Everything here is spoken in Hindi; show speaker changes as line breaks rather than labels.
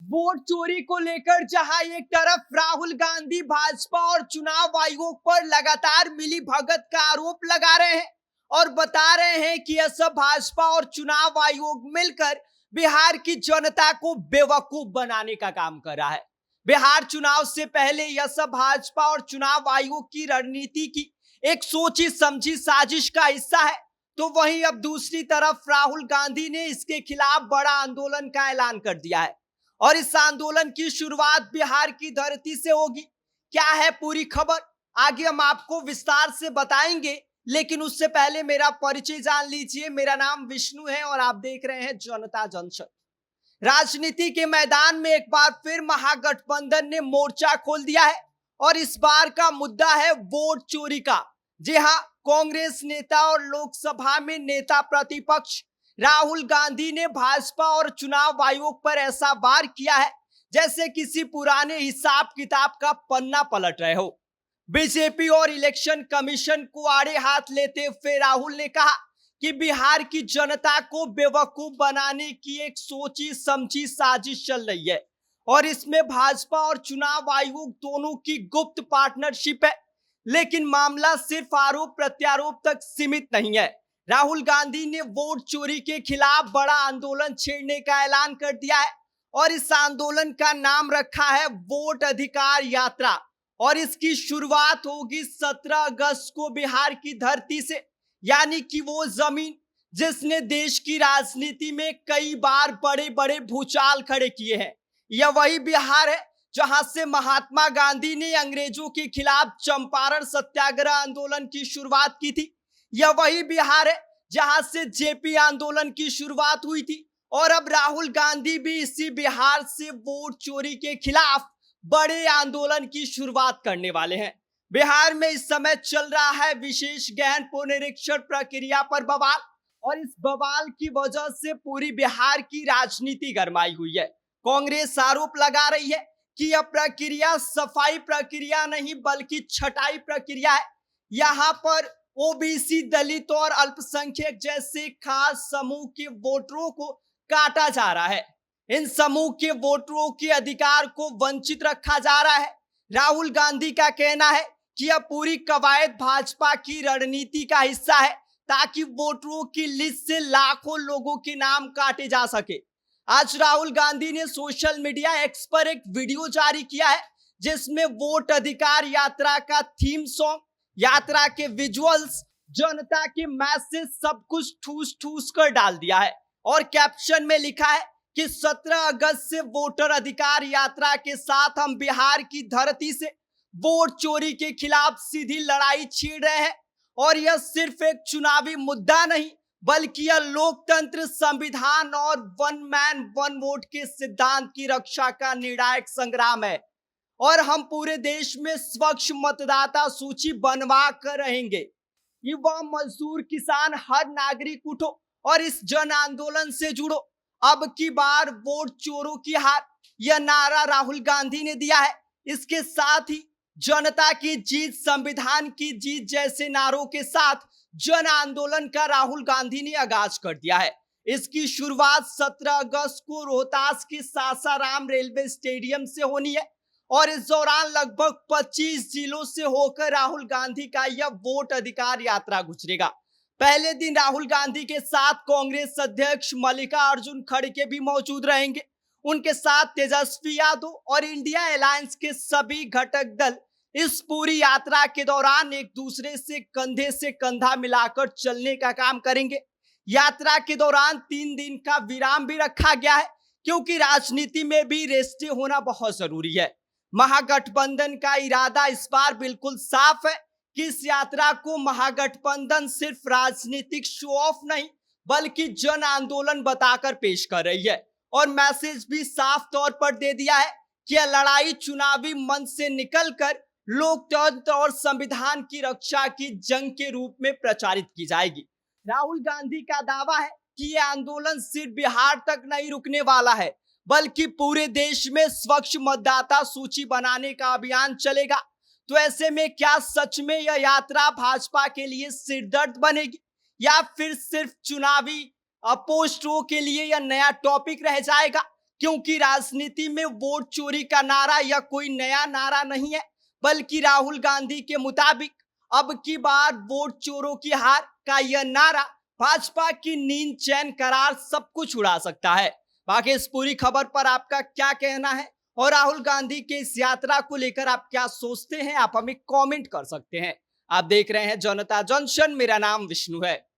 वोट चोरी को लेकर जहां एक तरफ राहुल गांधी भाजपा और चुनाव आयोग पर लगातार मिली भगत का आरोप लगा रहे हैं और बता रहे हैं कि यह सब भाजपा और चुनाव आयोग मिलकर बिहार की जनता को बेवकूफ बनाने का काम कर रहा है। बिहार चुनाव से पहले यह सब भाजपा और चुनाव आयोग की रणनीति की एक सोची समझी साजिश का हिस्सा है, तो वहीं अब दूसरी तरफ राहुल गांधी ने इसके खिलाफ बड़ा आंदोलन का ऐलान कर दिया है और इस आंदोलन की शुरुआत बिहार की धरती से होगी। क्या है पूरी खबर, आगे हम आपको विस्तार से बताएंगे, लेकिन उससे पहले मेरा परिचय जान लीजिए। मेरा नाम विष्णु है और आप देख रहे हैं जनता जंक्शन। राजनीति के मैदान में एक बार फिर महागठबंधन ने मोर्चा खोल दिया है और इस बार का मुद्दा है वोट चोरी का। जी हाँ, कांग्रेस नेता और लोकसभा में नेता प्रतिपक्ष राहुल गांधी ने भाजपा और चुनाव आयोग पर ऐसा वार किया है जैसे किसी पुराने हिसाब किताब का पन्ना पलट रहे हो। बीजेपी और इलेक्शन कमीशन को आड़े हाथ लेते हुए राहुल ने कहा कि बिहार की जनता को बेवकूफ बनाने की एक सोची समझी साजिश चल रही है और इसमें भाजपा और चुनाव आयोग दोनों की गुप्त पार्टनरशिप है। लेकिन मामला सिर्फ आरोप प्रत्यारोप तक सीमित नहीं है। राहुल गांधी ने वोट चोरी के खिलाफ बड़ा आंदोलन छेड़ने का ऐलान कर दिया है और इस आंदोलन का नाम रखा है वोट अधिकार यात्रा और इसकी शुरुआत होगी 17 अगस्त को बिहार की धरती से, यानी कि वो जमीन जिसने देश की राजनीति में कई बार बड़े बड़े भूचाल खड़े किए हैं। यह वही बिहार है जहां से महात्मा गांधी ने अंग्रेजों के खिलाफ चंपारण सत्याग्रह आंदोलन की शुरुआत की थी। यह वही बिहार है जहां से जेपी आंदोलन की शुरुआत हुई थी और अब राहुल गांधी भी इसी बिहार से वोट चोरी के खिलाफ बड़े आंदोलन की शुरुआत करने वाले हैं। बिहार में इस समय चल रहा है विशेष गहन पुनरीक्षण प्रक्रिया पर बवाल और इस बवाल की वजह से पूरी बिहार की राजनीति गरमाई हुई है। कांग्रेस आरोप लगा रही है कि यह प्रक्रिया सफाई प्रक्रिया नहीं बल्कि छटाई प्रक्रिया है। यहाँ पर ओबीसी, दलित और अल्पसंख्यक जैसे खास समूह के वोटरों को काटा जा रहा है। इन समूह के वोटरों के अधिकार को वंचित रखा जा रहा है। राहुल गांधी का कहना है कि यह पूरी कवायद भाजपा की रणनीति का हिस्सा है ताकि वोटरों की लिस्ट से लाखों लोगों के नाम काटे जा सके। आज राहुल गांधी ने सोशल मीडिया एक्स पर एक वीडियो जारी किया है जिसमें वोट अधिकार यात्रा का थीम सॉन्ग, यात्रा के विजुअल्स, जनता के मैसेज सब कुछ ठूस ठूस कर डाल दिया है और कैप्शन में लिखा है कि 17 अगस्त से वोटर अधिकार यात्रा के साथ हम बिहार की धरती से वोट चोरी के खिलाफ सीधी लड़ाई छेड़ रहे हैं और यह सिर्फ एक चुनावी मुद्दा नहीं बल्कि यह लोकतंत्र, संविधान और वन मैन वन वोट के सिद्धांत की रक्षा का निर्णायक संग्राम है और हम पूरे देश में स्वच्छ मतदाता सूची बनवा कर रहेंगे। युवा, मजदूर, किसान, हर नागरिक उठो और इस जन आंदोलन से जुड़ो। अब की बार वोट चोरों की हार, यह नारा राहुल गांधी ने दिया है। इसके साथ ही जनता की जीत, संविधान की जीत जैसे नारों के साथ जन आंदोलन का राहुल गांधी ने आगाज कर दिया है। इसकी शुरुआत 17 अगस्त को रोहतास के सासाराम रेलवे स्टेडियम से होनी है और इस दौरान लगभग 25 जिलों से होकर राहुल गांधी का यह वोट अधिकार यात्रा गुजरेगा। पहले दिन राहुल गांधी के साथ कांग्रेस अध्यक्ष मल्लिकार्जुन खड़गे भी मौजूद रहेंगे। उनके साथ तेजस्वी यादव और इंडिया अलायंस के सभी घटक दल इस पूरी यात्रा के दौरान एक दूसरे से कंधा मिलाकर चलने का काम करेंगे। यात्रा के दौरान 3 दिन का विराम भी रखा गया है क्योंकि राजनीति में भी रेस्टे होना बहुत जरूरी है। महागठबंधन का इरादा इस बार बिल्कुल साफ है कि इस यात्रा को महागठबंधन सिर्फ राजनीतिक शो ऑफ नहीं बल्कि जन आंदोलन बताकर पेश कर रही है और मैसेज भी साफ तौर पर दे दिया है कि यह लड़ाई चुनावी मंच से निकलकर लोकतंत्र और संविधान की रक्षा की जंग के रूप में प्रचारित की जाएगी। राहुल गांधी का दावा है कि यह आंदोलन सिर्फ बिहार तक नहीं रुकने वाला है बल्कि पूरे देश में स्वच्छ मतदाता सूची बनाने का अभियान चलेगा। तो ऐसे में क्या सच में यह यात्रा भाजपा के लिए सिरदर्द बनेगी या फिर सिर्फ चुनावी पोस्टरों के लिए यह नया टॉपिक रह जाएगा? क्योंकि राजनीति में वोट चोरी का नारा यह कोई नया नारा नहीं है, बल्कि राहुल गांधी के मुताबिक अब की बार वोट चोरों की हार का यह नारा भाजपा की नींद चैन करार सब कुछ उड़ा सकता है। बाकी इस पूरी खबर पर आपका क्या कहना है और राहुल गांधी के इस यात्रा को लेकर आप क्या सोचते हैं, आप हमें कमेंट कर सकते हैं। आप देख रहे हैं जनता जंक्शन, मेरा नाम विष्णु है।